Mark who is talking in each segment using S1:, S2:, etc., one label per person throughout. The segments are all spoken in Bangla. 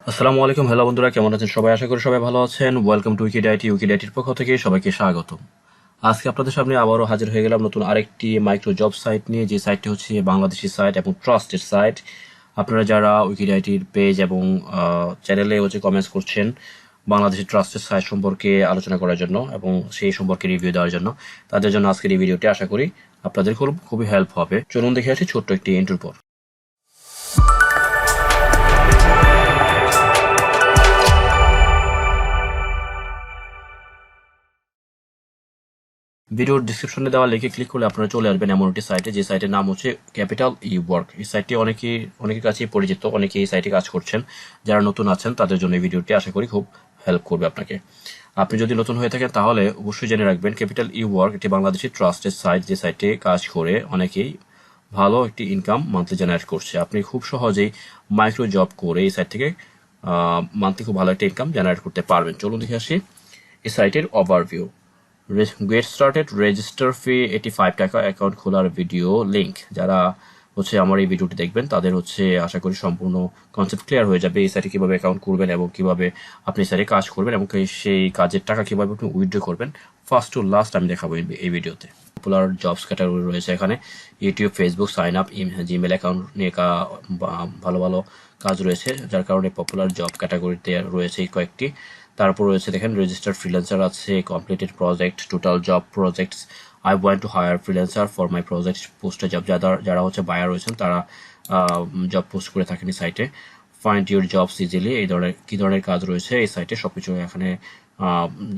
S1: আসসালামু আলাইকুম। হ্যালো বন্ধুরা, কেমন আছেন সবাই? আশা করি সবাই ভালো আছেন। ওয়েলকাম টু উইকিডিআইটির পক্ষ থেকে সবাইকে স্বাগত। আজকে আপনাদের সামনে আবারও হাজির হয়ে গেলাম নতুন আরেকটি মাইক্রো জব সাইট নিয়ে, যে সাইটটি হচ্ছে বাংলাদেশি সাইট এবং ট্রাস্টেড সাইট। আপনারা যারা উইকিডিআইটির পেজ এবং চ্যানেলে হচ্ছে কমেন্টস করছেন বাংলাদেশের ট্রাস্টেড সাইট সম্পর্কে আলোচনা করার জন্য এবং সেই সম্পর্কে রিভিউ দেওয়ার জন্য, তাদের জন্য আজকের এই ভিডিওটি আশা করি আপনাদের খুবই হেল্প হবে। চলুন দেখে আসি ছোট্ট একটি ইন্ট্রোর পর। ভিডিওর ডিসক্রিপশনে দেওয়া লিঙ্কে ক্লিক করলে আপনারা চলে আসবেন এমন একটি সাইটে, যে সাইটের নাম হচ্ছে ক্যাপিটাল eWork। এই সাইটটি অনেকের কাছেই পরিচিত, অনেকে এই সাইটে কাজ করছেন। যারা নতুন আছেন তাদের জন্য এই ভিডিওটি আশা করি খুব হেল্প করবে আপনাকে। আপনি যদি নতুন হয়ে থাকেন তাহলে অবশ্যই জেনে রাখবেন ক্যাপিটাল eWork একটি বাংলাদেশি ট্রাস্টেড সাইট, যে সাইটে কাজ করে অনেকেই ভালো একটি ইনকাম মান্থলি জেনারেট করছে। আপনি খুব সহজেই মাইক্রো জব করে এই সাইট থেকে মান্থলি খুব ভালো একটা ইনকাম জেনারেট করতে পারবেন। চলুন দেখে আসি এই সাইটের ওভারভিউ। গেট স্টার্টেড, রেজিস্টার ফি 85 টাকা, অ্যাকাউন্ট খোলার ভিডিও লিঙ্ক। যারা হচ্ছে আমার এই ভিডিওটি দেখবেন তাদের হচ্ছে আশা করি সম্পূর্ণ কনসেপ্ট ক্লিয়ার হয়ে যাবে এই সাইটে কিভাবে অ্যাকাউন্ট করবেন এবং কিভাবে আপনি সাইটে কাজ করবেন এবং সেই কাজের টাকা কিভাবে আপনি উইথড্র করবেন ফার্স্ট টু লাস্ট আমি দেখাবো এই ভিডিওতে। পপুলার জবস ক্যাটাগরি রয়েছে এখানে, YouTube, Facebook, sign up, Gmail account নিয়ে ভালো ভালো কাজ রয়েছে, যার কারণে পপুলার জব ক্যাটাগরিতে রয়েছে এই কয়েকটি। তারপর রয়েছে দেখেন রেজিস্টার্ড ফ্রিল্যান্সার আছে, completed project, total job projects, I want to hire freelancer for my project, পোস্টের জব। যারা হচ্ছে বায়ার রয়েছেন তারা জব পোস্ট করে থাকেন এই সাইটে। ফাইন্ড ইউর জবস ইজিলি, এই ধরনের কি ধরনের কাজ রয়েছে এই সাইটে সবকিছু এখানে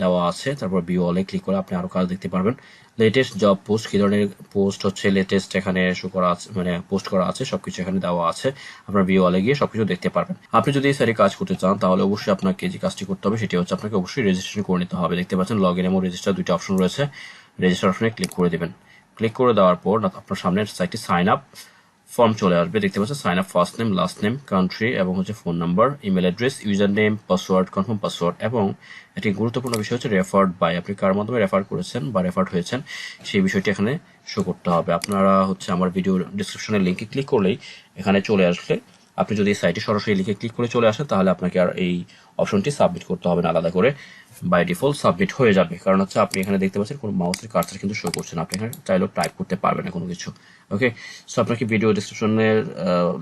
S1: দেওয়া আছে। তারপর ভিউ অলে ক্লিক করে আপনি আরো কাজ দেখতে পারবেন। লেটেস্ট জব পোস্ট, কি ধরনের পোস্ট হচ্ছে লেটেস্ট এখানে শো করা আছে, মানে পোস্ট করা আছে, সবকিছু এখানে দেওয়া আছে। আপনার ভিউ অলে গিয়ে সবকিছু দেখতে পারবেন। আপনি যদি এই সাইটে কাজ করতে চান তাহলে অবশ্যই আপনাকে যে কাজটি করতে হবে সেটি হচ্ছে আপনাকে অবশ্যই রেজিস্ট্রেশন করে নিতে হবে। দেখতে পাচ্ছেন লগ ইন এবং রেজিস্টার দুইটা অপশন রয়েছে। রেজিস্টার অপশনে ক্লিক করে দেবেন। ক্লিক করে দেওয়ার পর আপনার সামনে সাইটটি সাইন আপ ফর্ম চলে আসবে। দেখতে পাচ্ছেন sign up, first name, last name, country এবং হচ্ছে phone number, email address, user name, password, confirm password এবং একটি গুরুত্বপূর্ণ বিষয় হচ্ছে রেফার্ড বাই, আপনি কার মাধ্যমে রেফার করেছেন বা রেফার্ড হয়েছেন সেই বিষয়টি এখানে শো করতে হবে। আপনারা হচ্ছে আমার ভিডিও ডিসক্রিপশনের লিঙ্কে ক্লিক করলেই এখানে চলে আসলে, আপনি যদি সাইটে সরাসরি লিখে ক্লিক করে চলে আসেন তাহলে আপনাকে আর এই অপশনটি সাবমিট করতে হবে না, আলাদা করে বাই ডিফল্ট সাবমিট হয়ে যাবে। কারণ হচ্ছে আপনি এখানে দেখতে পাচ্ছেন কোনো মাউসের কার্সার কিন্তু শো করছে না, আপনি এখানে চাইলেও টাইপ করতে পারবেন না কোনো কিছু। ওকে, সো আপনাকে ভিডিও ডিসক্রিপশনের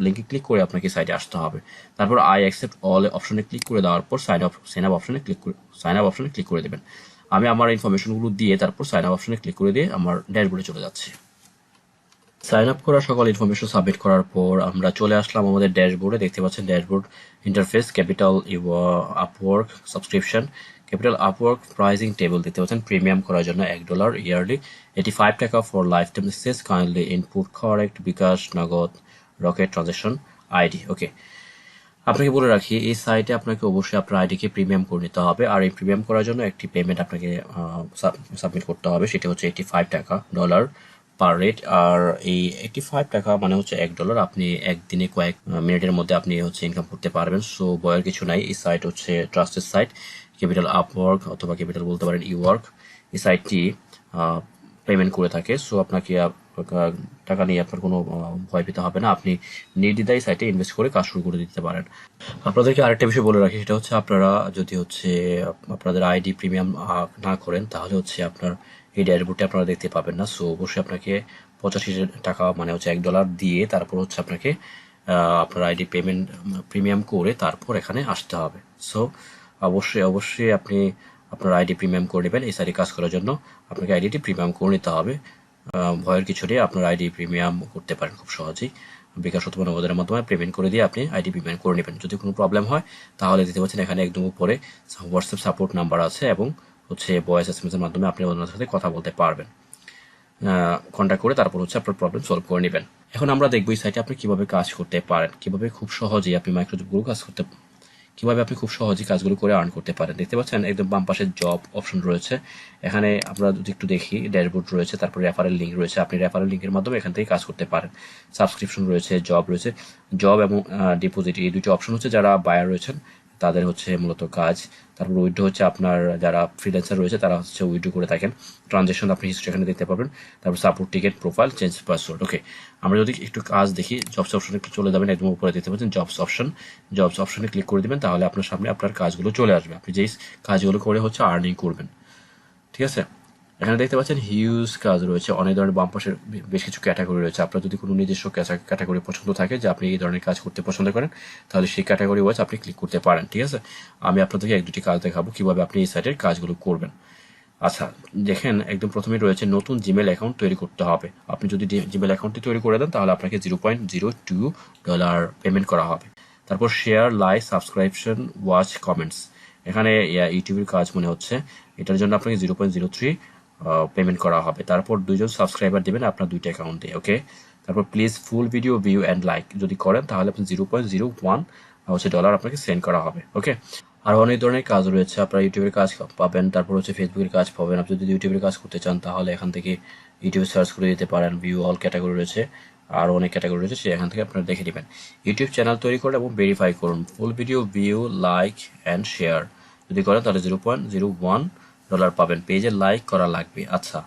S1: লিঙ্কে ক্লিক করে আপনাকে সাইটে আসতে হবে। তারপর আই অ্যাকসেপ্ট অল অপশনে ক্লিক করে দেওয়ার পর সাইন আপ অপশনে ক্লিক করে দেবেন। আমি আমার ইনফরমেশনগুলো দিয়ে তারপর সাইন আপ অপশনে ক্লিক করে দিয়ে আমার ড্যাশবোর্ডে চলে যাচ্ছি। সাইন আপ করা সকল ইনফরমেশন সাবমিট করার পর আমরা চলে আসলাম আমাদের ড্যাশবোর্ডে। দেখতে পাচ্ছেন dashboard interface, capital Upwork subscription, capital Upwork pricing table. দেখতে পাচ্ছেন প্রিমিয়াম করার জন্য $1 ইয়ারলি, 85 টাকা for lifetime access, kindly input correct bKash, Nagad, Rocket transaction ID. ওকে, আপনাকে বলে রাখি এই সাইটে আপনাকে অবশ্যই আপনার আইডিকে প্রিমিয়াম করে নিতে হবে, আর এই প্রিমিয়াম করার জন্য একটি পেমেন্ট আপনাকে সাবমিট করতে হবে, সেটা হচ্ছে $85 পার রেট। আর এই 85 টাকা মানে হচ্ছে $1। আপনি একদিনে কয়েক মিনিটের মধ্যে আপনি হচ্ছে ইনকাম করতে পারবেন। সো ভয়ের কিছু নাই, এই সাইট হচ্ছে ট্রাস্টেড সাইট, ক্যাপিটাল আপওয়ার্ক অথবা ক্যাপিটাল বলতে পারেন eWork। এই সাইটটি পেমেন্ট করে থাকে। সো আপনাকে টাকা নিয়ে আপনার কোনো ভয় পেতে হবে না, আপনি নির্দ্বিধায় সাইটে ইনভেস্ট করে কাজ শুরু করে দিতে পারেন। আপনাদেরকে আরেকটা বিষয় বলে রাখি, সেটা হচ্ছে আপনারা যদি হচ্ছে আপনাদের আইডি প্রিমিয়াম না করেন তাহলে হচ্ছে আপনার এই ড্যাশবোর্ডে আপনারা দেখতে পাবেন না। সো অবশ্যই আপনাকে 85 টাকা মানে হচ্ছে $1 দিয়ে তারপর হচ্ছে আপনাকে আপনার আইডি পেমেন্ট প্রিমিয়াম করে তারপর এখানে আসতে হবে। সো অবশ্যই আপনি আপনার আইডি প্রিমিয়াম করে নেবেন। এই সাইটে কাজ করার জন্য আপনাকে আইডিটি প্রিমিয়াম করে নিতে হবে। ভয়ের কিছু নেই, আপনার আইডি প্রিমিয়াম করতে পারেন খুব সহজেই, বিকাশ অথবা নগদের মাধ্যমে পেমেন্ট করে দিয়ে আপনি আইডি প্রিমিয়াম করে নেবেন। যদি কোনো প্রবলেম হয় তাহলে দিতে পারছেন এখানে একদম উপরে হোয়াটসঅ্যাপ সাপোর্ট নাম্বার আছে এবং হচ্ছে ভয়েস এসএমএস এর মাধ্যমে আপনি ওনার সাথে কথা বলতে পারবেন, কন্ট্যাক্ট করে তারপর হচ্ছে আপনার প্রবলেম সলভ করে নেবেন। এখন আমরা দেখবো এই সাইটে আপনি কিভাবে কাজ করতে পারেন, কিভাবে খুব সহজেই আপনি মাইক্রোজবগুলো কিভাবে আপনি খুব সহজেই কাজগুলো করে আর্ন করতে পারেন। দেখতে পাচ্ছেন একদম বাম পাশে জব অপশন রয়েছে, এখানে আমরা যদি একটু দেখি ড্যাশবোর্ড রয়েছে, তারপর রেফারেল লিঙ্ক রয়েছে, আপনি রেফারেল লিঙ্কের মাধ্যমে এখান থেকে কাজ করতে পারেন। সাবস্ক্রিপশন রয়েছে, জব রয়েছে, জব এবং ডিপোজিট, এই দুটো অপশন হচ্ছে যারা বায়ার রয়েছেন তাদের হচ্ছে মূলত কাজ। তারপর উইথড্র হচ্ছে আপনার যারা ফ্রিল্যান্সার রয়েছে তারা হচ্ছে উইথড্র করে থাকেন। ট্রানজ্যাকশন আপনি হিস্ট্রি এখানে দেখতে পাবেন। তারপর support ticket, profile, change password. Okay, আমরা যদি একটু কাজ দেখি, জবস অপশনে চলে যাবেন, একদম উপরে দেখতে পাচ্ছেন জবস অপশনে ক্লিক করে দিবেন, তাহলে আপনার সামনে আপনার কাজগুলো চলে আসবে, আপনি যেই কাজগুলো করে হচ্ছে আর্নিং করবেন। ঠিক আছে, এখানে দেখতে পাচ্ছেন হিউজ কাজ রয়েছে, অনেক ধরনের বাম পাশের বেশ কিছু ক্যাটাগরি রয়েছে। আপনার যদি কোনো নিজস্ব ক্যাটাগরি পছন্দ থাকে যে আপনি এই ধরনের কাজ করতে পছন্দ করেন, তাহলে সেই ক্যাটাগরি ওয়াইজ আপনি ক্লিক করতে পারেন। ঠিক আছে, আমি আপনাদেরকে এক দুটি কাজ দেখাবো কিভাবে আপনি এই সাইটের কাজগুলো করবেন। আচ্ছা, দেখেন একদম প্রথমে রয়েছে নতুন জিমেল অ্যাকাউন্ট তৈরি করতে হবে। আপনি যদি জিমেল অ্যাকাউন্টটি তৈরি করে দেন তাহলে আপনাকে $0.02 পেমেন্ট করা হবে। তারপর share, like, subscription, watch, comments, এখানে ইউটিউবের কাজ মনে হচ্ছে, এটার জন্য আপনাকে 0.03 পেমেন্ট করা হবে। তারপর 2জন সাবস্ক্রাইবার দেবেন আপনার 2টা অ্যাকাউন্টে। ওকে, তারপর please full video view and like যদি করেন তাহলে আপনি 0.01 হচ্ছে ডলার আপনাকে সেন্ড করা হবে। ওকে, আর অনেক ধরনের কাজ রয়েছে, আপনারা ইউটিউবের কাজ পাবেন, তারপর হচ্ছে ফেসবুকের কাজ পাবেন। আপনি যদি ইউটিউবের কাজ করতে চান তাহলে এখান থেকে ইউটিউবে সার্চ করে দিতে পারেন, ভিউ অল ক্যাটাগরি রয়েছে, আরও অনেক ক্যাটাগরি রয়েছে, এখান থেকে আপনারা দেখে নেবেন। ইউটিউব চ্যানেল তৈরি করুন এবং ভেরিফাই করুন, full video view, like and share যদি করেন তাহলে $0.01 পাবেন। পেজে লাইক করা লাগবে। আচ্ছা,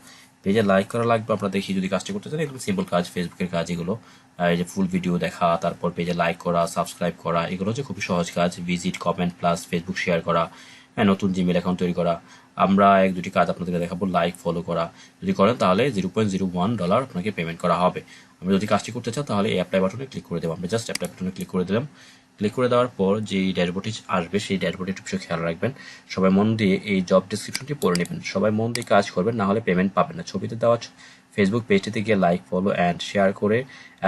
S1: পেজে লাইক করা লাগবে, আমরা দেখি যদি কাজটি করতে চান, একদম সিম্পল কাজ, ফেসবুকের কাজ এগুলো। এই যে ফুল ভিডিও দেখা, তারপর পেজে লাইক করা, সাবস্ক্রাইব করা, এগুলো হচ্ছে খুবই সহজ কাজ। Visit, comment, plus Facebook share করা, হ্যাঁ, নতুন জিমেল অ্যাকাউন্ট তৈরি করা। আমরা এক দুটি কাজ আপনাদেরকে দেখাবো, লাইক, ফলো করা যদি করেন তাহলে $0.01 আপনাকে পেমেন্ট করা হবে। আমরা যদি কাজটি করতে চান তাহলে এই অ্যাপ্লাই বাটনে ক্লিক করে দেবো। আমরা জাস্ট অ্যাপ্লাই বাটনে ক্লিক করে দিলাম। ক্লিক করে দেওয়ার পর যে ড্যাশবোর্ডটি আসবে সেই ড্যাশবোর্ডে একটু বিষয় খেয়াল রাখবেন, সবাই মন দিয়ে এই জব ডিসক্রিপশনটি পড়ে নেবেন, সবাই মন দিয়ে কাজ করবেন, না হলে পেমেন্ট পাবেন না। ছবিতে দেওয়া ফেসবুক পেজটিতে গিয়ে লাইক, ফলো অ্যান্ড শেয়ার করে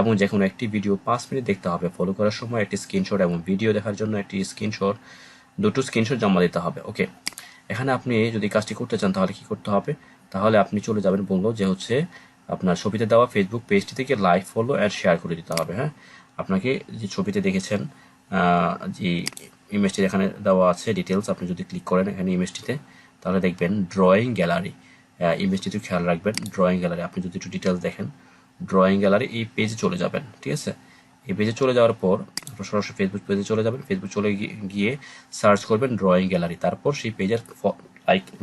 S1: এবং যে কোনো একটি ভিডিও 5 মিনিট দেখতে হবে। ফলো করার সময় একটি স্ক্রিনশট এবং ভিডিও দেখার জন্য একটি স্ক্রিনশট, দুটো স্ক্রিনশট জমা দিতে হবে। ওকে, এখানে আপনি যদি কাজটি করতে চান তাহলে কি করতে হবে, তাহলে আপনি চলে যাবেন, বললো যে হচ্ছে আপনার ছবিতে দেওয়া ফেসবুক পেজটি থেকে লাইক, ফলো অ্যান্ড শেয়ার করে দিতে হবে। হ্যাঁ, আপনাকে যে ছবিতে দেখেছেন যে ইমেজটি এখানে দেওয়া আছে ডিটেলস, আপনি যদি ক্লিক করেন এখানে ইমেজটিতে তাহলে দেখবেন ড্রয়িং গ্যালারি। ইমেজটিতে খেয়াল রাখবেন, ড্রয়িং গ্যালারি, আপনি যদি একটু ডিটেলস দেখেন, ড্রয়িং গ্যালারি এই পেজে চলে যাবেন। ঠিক আছে, এই পেজে চলে যাওয়ার পর আপনার সরাসরি ফেসবুক পেজে চলে যাবেন। ফেসবুক চলে গিয়ে সার্চ করবেন ড্রয়িং গ্যালারি, তারপর সেই পেজের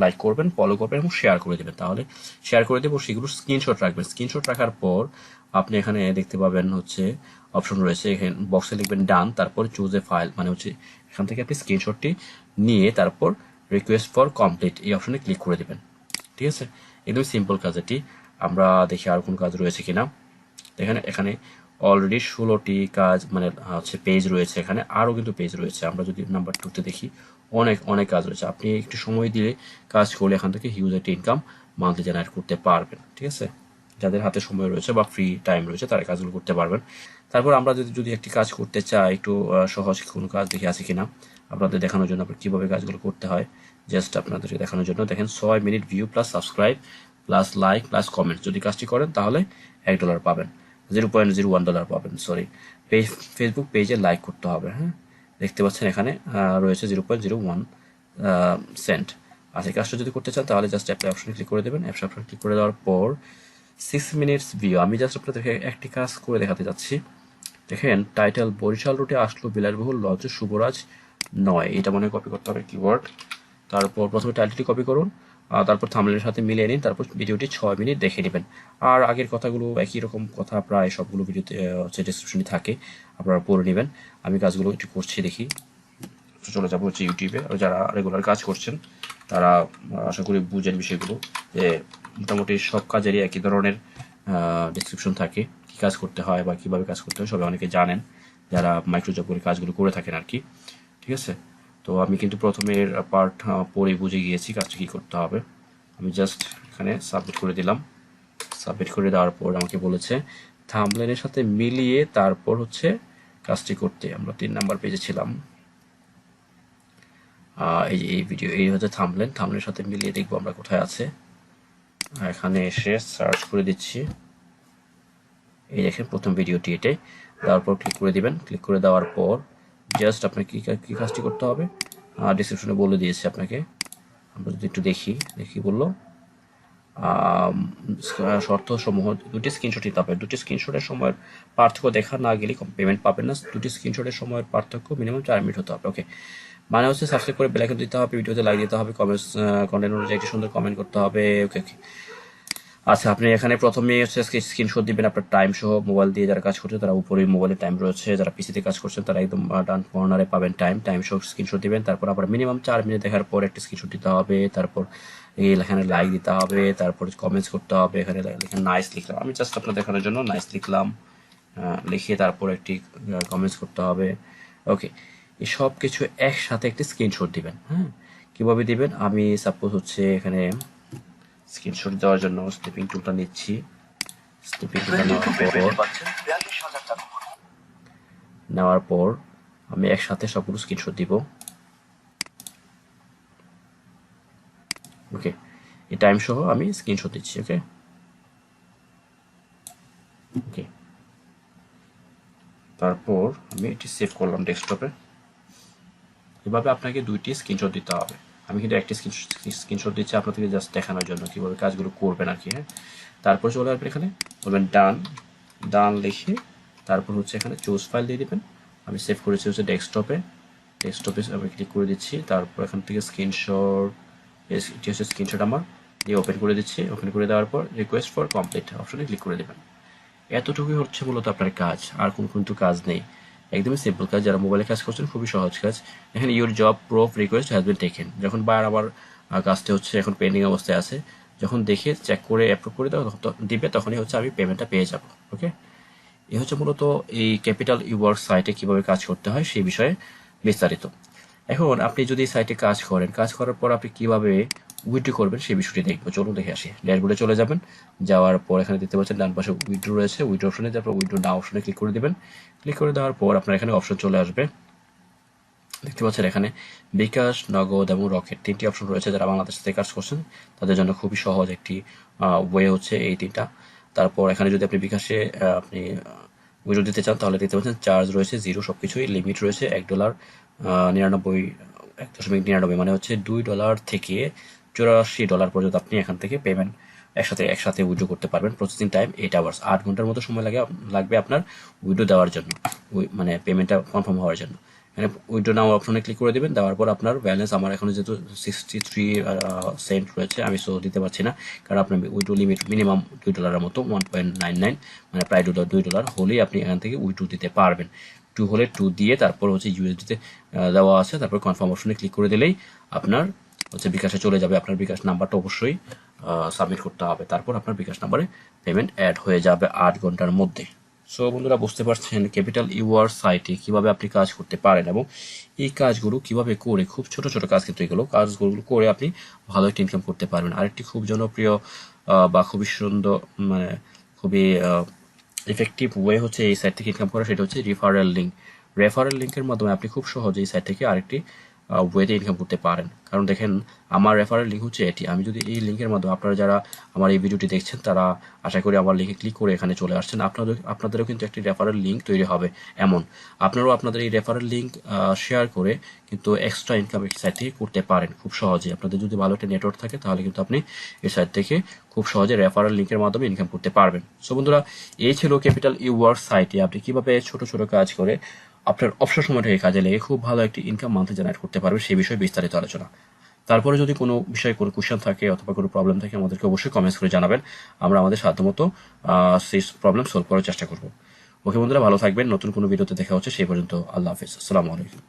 S1: লাইক করবেন, ফলো করবেন এবং শেয়ার করে দেবেন। তাহলে শেয়ার করে দেবো, সেগুলো স্ক্রিনশট রাখবেন। স্ক্রিনশট রাখার পর আপনি এখানে দেখতে পাবেন হচ্ছে অপশন রয়েছে, এখানে বক্সে লিখবেন ডান, তারপর চুজ এ ফাইল, মানে হচ্ছে এখান থেকে আপনি স্ক্রিনশটটি নিয়ে তারপর রিকোয়েস্ট ফর কমপ্লিট এই অপশনে ক্লিক করে দেবেন। ঠিক আছে, একদম সিম্পল কাজ এটি। আমরা দেখি আর কোন কাজ রয়েছে কিনা। দেখেন এখানে অলরেডি 16টি কাজ মানে হচ্ছে পেজ রয়েছে, এখানে আরও কিন্তু পেজ রয়েছে। আমরা যদি নাম্বার 2তে দেখি, অনেক অনেক কাজ রয়েছে। আপনি একটু সময় দিয়ে কাজ করলে এখান থেকে হিউজ একটা ইনকাম মান্থলি জেনারেট করতে পারবেন। ঠিক আছে, যাদের হাতে সময় রয়েছে বা ফ্রি টাইম রয়েছে তারা কাজগুলো করতে পারবেন। তারপর আমরা যদি একটি কাজ করতে চাই, একটু সহজ কোনো কাজ দেখে আছে কিনা আপনাদের দেখানোর জন্য, আপনার কীভাবে কাজগুলো করতে হয় জাস্ট আপনাদেরকে দেখানোর জন্য। দেখেন 6 minute view plus subscribe plus like plus comment যদি কাজটি করেন তাহলে $1 পাবেন, $0.01 পাবেন। সরি, ফেসবুক পেজে লাইক করতে হবে। হ্যাঁ, দেখতে পাচ্ছেন এখানে রয়েছে 0.01 সেন্ট। আর এই কাজটা যদি করতে চান তাহলে জাস্ট অ্যাপ্লাই অপশনে ক্লিক করে দেবেন। অ্যাপস অপশনে ক্লিক করে দেওয়ার পর 6 মিনিটস ভিউ, আমি জাস্ট আপনাদেরকে একটি কাজ করে দেখাতে যাচ্ছি। দেখেন টাইটেল, বরিশাল রুটে আসলো বিলাসবহুল লঞ্চ শুভরাজ 9, এটা মনে কপি করতে হবে কিওয়ার্ড। তারপর প্রথমে টাইটেলটি কপি করুন, তারপর থাম্বনেলের সাথে মিলিয়ে নিন, তারপর ভিডিওটি 6 মিনিট দেখে নেবেন। আর আগের কথাগুলো একই রকম কথা প্রায় সবগুলো ভিডিওতে হচ্ছে ডিসক্রিপশনে থাকে, আপনারা পড়ে নেবেন। আমি কাজগুলো একটু করছি, দেখি। চলে যাবো হচ্ছে ইউটিউবে, যারা রেগুলার কাজ করছেন তারা আশা করি বুঝেন বিষয়গুলো, যে মোটামুটি সব কাজেরই একই ধরনের ডিসক্রিপশন থাকে, কী কাজ করতে হয় বা কীভাবে কাজ করতে হয় সবাই অনেকে জানেন যারা মাইক্রো জব করে কাজগুলো করে থাকেন আর কি। ঠিক আছে, তো আমি কিন্তু প্রথমের পার্ট পরে বুঝে গিয়েছি কাজটা কী করতে হবে। আমি জাস্ট এখানে সাবমিট করে দিলাম। সাবমিট করে দেওয়ার পর আমাকে বলেছে থাম্বনেলের সাথে মিলিয়ে তারপর হচ্ছে কাজটি করতে। আমরা 3 নাম্বার পেজে ছিলাম। এই ভিডিও, এই হচ্ছে থাম্বনেলের সাথে মিলিয়ে দেখবো আমরা কোথায় আছে। এখানে এসে সার্চ করে দিচ্ছি, এই দেখেন প্রথম ভিডিওটি এটাই। দেওয়ার পর ক্লিক করে দিবেন। ক্লিক করে দেওয়ার পর জাস্ট আপনাকে কী কাজটি করতে হবে ডিসক্রিপশনে বলে দিয়েছে আপনাকে। আমরা যদি একটু দেখি বললো শর্ত সমূহ, 2টি স্ক্রিনশট দিতে হবে। 2টি স্ক্রিনশটের সময়ের পার্থক্য দেখা না গেলে পেমেন্ট পাবেন না। 2টি স্ক্রিনশটের সময়ের পার্থক্য মিনিমাম 4 মিনিট হতে হবে। ওকে, মানে হচ্ছে সাবস্ক্রাইব করে বেল আইকন দিতে হবে, ভিডিওতে লাইক দিতে হবে, কন্টেন্ট অনুযায়ী একটি সুন্দর কমেন্ট করতে হবে। ওকে ওকে। আচ্ছা, আপনি এখানে প্রথমে হচ্ছে স্ক্রিনশট দিবেন আপনার টাইম সহ। মোবাইল দিয়ে যারা কাজ করছে তারা উপরে মোবাইলে টাইম রয়েছে, যারা পিসিতে কাজ করছেন তারা একদম ডান কর্নারে পাবেন টাইম সহ স্ক্রিনশট দিবেন। তারপর আবার মিনিমাম 4 মিনিট দেখার পর একটা স্ক্রিনশট দিতে হবে। তারপর এখানে লাইক দিতে হবে, তারপর কমেন্টস করতে হবে। এখানে লেখেন নাইস লিখলাম, আমি জাস্ট আপনার দেখানোর জন্য নাইস লিখলাম, লিখে তারপর একটি কমেন্টস করতে হবে। ওকে, এই সব কিছু একসাথে একটি স্ক্রিনশট দিবেন। হ্যাঁ, কিভাবে দিবেন, আমি সাপোজ হচ্ছে এখানে স্ক্রিনশট দেওয়ার জন্য স্নিপিং টুলটা নিচ্ছি। স্নিপিং টুলটা নেওয়ার পর আমি একসাথে সবগুলো স্ক্রিনশট দিব। ওকে, এই টাইম সহ আমি স্ক্রিনশট দিচ্ছি। ওকে ওকে, তারপর আমি এটি সেভ করলাম ডেস্কটপে। এভাবে আপনাকে 2টি স্ক্রিনশট দিতে হবে। আমি কিন্তু একটি স্ক্রিনশট দিচ্ছি আপনাদেরকে জাস্ট দেখানোর জন্য কীভাবে কাজগুলো করবেন আর কি। হ্যাঁ, তারপর চলে আসবেন এখানে, বলবেন ডান লিখে তারপর হচ্ছে এখানে চুজ ফাইল দিয়ে দেবেন। আমি সেভ করেছি হচ্ছে ডেস্কটপে আমি ক্লিক করে দিচ্ছি। তারপর এখান থেকে স্ক্রিনশট, এটি হচ্ছে স্ক্রিনশট আমার দিয়ে ওপেন করে দিচ্ছি। ওপেন করে দেওয়ার পর রিকোয়েস্ট ফর কমপ্লিট অপশনে ক্লিক করে দেবেন। এতটুকুই হচ্ছে মূলত আপনার কাজ, আর কিন্তু কাজ নেই। একদমই সিম্পল কাজ, যারা মোবাইলে কাজ করছেন খুবই সহজ কাজ। এখানে your job proof request has been taken, যখন বার আবার কাজটা হচ্ছে এখন পেন্ডিং অবস্থায় আছে, যখন দেখে চেক করে অ্যাপ্রুভ করে দিবে তখনই হচ্ছে আমি পেমেন্টটা পেয়ে যাব। ওকে, এই হচ্ছে মূলত এই ক্যাপিটাল ইওয়ার্ক সাইটে কিভাবে কাজ করতে হয় সেই বিষয়ে বিস্তারিত। এখন আপনি যদি সাইটে কাজ করার পর আপনি কিভাবে উইথড্র করবেন সেই বিষয়টি দেখবো। চলুন দেখে আসি। ড্যাশবোর্ডে চলে যাবেন, যাওয়ার পর এখানে দেখতে পাচ্ছেন ডান পাশে উইথড্র রয়েছে। উইথড্র অপশনে তারপর উইথড্র নাও অপশনে ক্লিক করে দেবেন। ক্লিক করে দেওয়ার পর আপনার এখানে অপশন চলে আসবে। দেখতে পাচ্ছেন এখানে বিকাশ, নগদ এবং রকেট 3টি অপশন রয়েছে। যারা বাংলাদেশ থেকে কাজ করছেন তাদের জন্য খুবই সহজ একটি ওয়ে হচ্ছে এই 3টা। তারপর এখানে যদি আপনি বিকাশে আপনি উইথড্র দিতে চান তাহলে দেখতে পাচ্ছেন চার্জ রয়েছে 0, সবকিছুই লিমিট রয়েছে $1.99, মানে হচ্ছে $2 থেকে $84 পর্যন্ত আপনি এখান থেকে পেমেন্ট একসাথে উইথড্র করতে পারবেন। প্রসেসিং টাইম 8 আওয়ার্স, 8 ঘন্টার মতো সময় লাগবে আপনার উইথড্র দেওয়ার জন্য, মানে পেমেন্টটা কনফার্ম হওয়ার জন্য। এখানে উইথড্র নাও অপশনে ক্লিক করে দেবেন। দেওয়ার পর আপনার ব্যালেন্স, আমার এখন যেহেতু 63 সেন্ট রয়েছে, আমি সো দিতে পারছি না, কারণ আপনার উইথড্র লিমিট মিনিমাম $2 মতো, 1.99, মানে প্রায় $2 হলেই আপনি এখান থেকে উইথড্র দিতে পারবেন। 2 হলে 2 দিয়ে তারপর হচ্ছে ইউএসডিতে দেওয়া আছে, তারপর কনফার্ম অপশনে ক্লিক করে দিলেই আপনার হচ্ছে বিকাশে চলে যাবে। আপনার বিকাশ নাম্বারটা অবশ্যই সাবমিট করতে হবে, তারপর আপনার বিকাশ নাম্বারে পেমেন্ট অ্যাড হয়ে যাবে 8 ঘন্টার মধ্যে। সো বন্ধুরা, বুঝতে পারছেন ক্যাপিটাল ইওয়ার্ক সাইটে কিভাবে আপনি কাজ করতে পারেন এবং এই কাজগুলো কিভাবে করে, খুব ছোট ছোট কাজ কিন্তু এগুলো, কাজগুলো করে আপনি ভালো একটা ইনকাম করতে পারবেন। আরেকটি খুব জনপ্রিয় বা খুবই সুন্দর, মানে খুবই ইফেক্টিভ ওয়ে হচ্ছে এই সাইট থেকে ইনকাম করা, সেটা হচ্ছে রেফারেল লিঙ্কের মাধ্যমে আপনি খুব সহজে এই সাইট থেকে আরেকটি ওয়েতে ইনকাম করতে পারেন। কারণ দেখেন, আমার রেফারেল লিঙ্ক হচ্ছে এটি। আমি যদি এই লিঙ্কের মাধ্যমে, আপনারা যারা আমার এই ভিডিওটি দেখছেন তারা আশা করি আমার লিঙ্কে ক্লিক করে এখানে চলে আসছেন, আপনাদেরও কিন্তু একটি রেফারেল লিঙ্ক তৈরি হবে। এমন আপনারাও আপনাদের এই রেফারেল লিঙ্ক শেয়ার করে কিন্তু এক্সট্রা ইনকাম এই সাইট থেকে করতে পারেন খুব সহজে। আপনাদের যদি ভালো একটা নেটওয়ার্ক থাকে তাহলে কিন্তু আপনি এই সাইট থেকে খুব সহজে রেফারেল লিঙ্কের মাধ্যমে ইনকাম করতে পারবেন। সো বন্ধুরা, এই ছিল ক্যাপিটাল ইওয়ার্ক সাইটে আপনি কিভাবে ছোট ছোট কাজ করে আপনার অবসর সময়টাকে কাজে লেগে খুব ভালো একটি ইনকাম মান্থলি জেনারেট করতে পারবে সেই বিষয়ে বিস্তারিত আলোচনা। তারপরে যদি কোনো বিষয়ে কোনো কোশ্চেন থাকে অথবা কোনো প্রবলেম থাকে আমাদেরকে অবশ্যই কমেন্টস করে জানাবেন, আমরা আমাদের সাধ্যমতো সেই প্রবলেম সলভ করার চেষ্টা করব। ওকে বন্ধুরা, ভালো থাকবেন। নতুন কোনো ভিডিওতে দেখা হচ্ছে, সেই পর্যন্ত আল্লাহ হাফেজ, আসসালামু আলাইকুম।